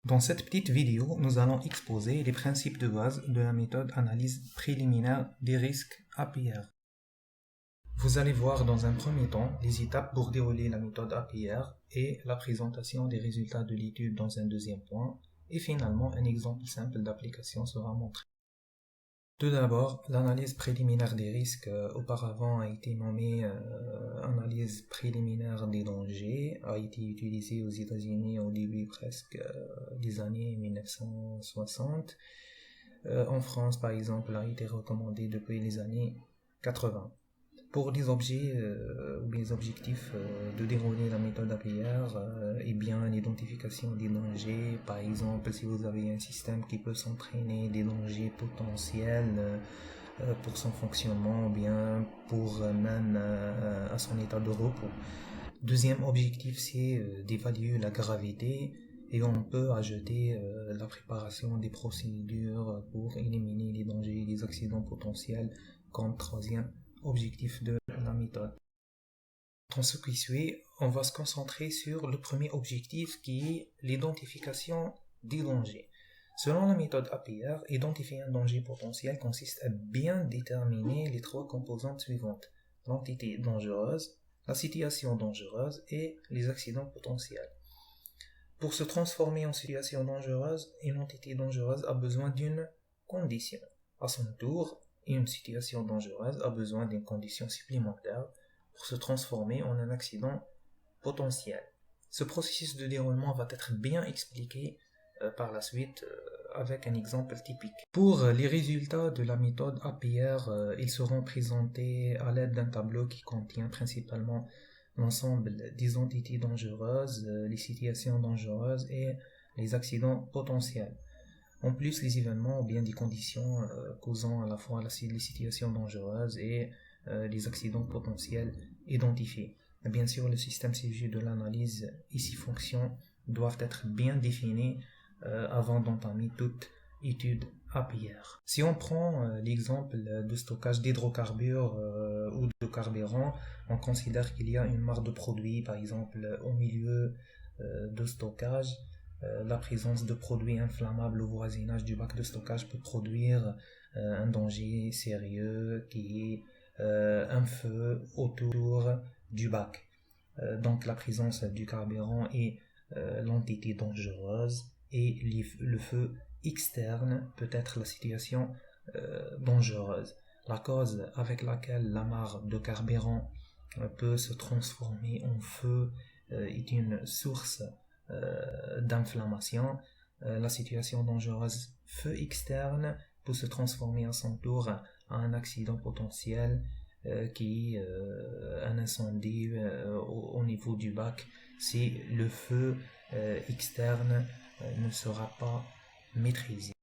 Dans cette petite vidéo, nous allons exposer les principes de base de la méthode analyse préliminaire des risques APR. Vous allez voir dans un premier temps les étapes pour dérouler la méthode APR et la présentation des résultats de l'étude dans un deuxième point, et finalement un exemple simple d'application sera montré. Tout d'abord, l'analyse préliminaire des risques auparavant a été nommée analyse préliminaire des dangers, a été utilisée aux États-Unis au début presque des années 1960. En France, par exemple, a été recommandée depuis les années 80. Pour les objets ou les objectifs de dérouler la méthode APR, et bien l'identification des dangers, par exemple si vous avez un système qui peut s'entraîner des dangers potentiels pour son fonctionnement ou bien pour même à son état de repos. Deuxième objectif, c'est d'évaluer la gravité et on peut ajouter la préparation des procédures pour éliminer les dangers et les accidents potentiels comme troisième objectif de la méthode. Dans ce qui suit, on va se concentrer sur le premier objectif qui est l'identification des dangers. Selon la méthode APR, identifier un danger potentiel consiste à bien déterminer les trois composantes suivantes: l'entité dangereuse, la situation dangereuse et les accidents potentiels. Pour se transformer en situation dangereuse, une entité dangereuse a besoin d'une condition. À son tour, une situation dangereuse a besoin d'une condition supplémentaire pour se transformer en un accident potentiel. Ce processus de déroulement va être bien expliqué par la suite avec un exemple typique. Pour les résultats de la méthode APR, ils seront présentés à l'aide d'un tableau qui contient principalement l'ensemble des entités dangereuses, les situations dangereuses et les accidents potentiels. En plus, les événements ou bien des conditions causant à la fois les situations dangereuses et les accidents potentiels identifiés. Bien sûr, le système CG de l'analyse et ses fonctions doivent être bien définis avant d'entamer toute étude APR. Si on prend l'exemple de stockage d'hydrocarbures ou de carburant, on considère qu'il y a une mare de produits, par exemple au milieu de stockage. La présence de produits inflammables au voisinage du bac de stockage peut produire un danger sérieux qui est un feu autour du bac. Donc la présence du carburant est l'entité dangereuse et le feu externe peut être la situation dangereuse. La cause avec laquelle la mare de carburant peut se transformer en feu est une source d'inflammation. La situation dangereuse feu externe peut se transformer à son tour en un accident potentiel qui est un incendie au niveau du bac si le feu externe ne sera pas maîtrisé.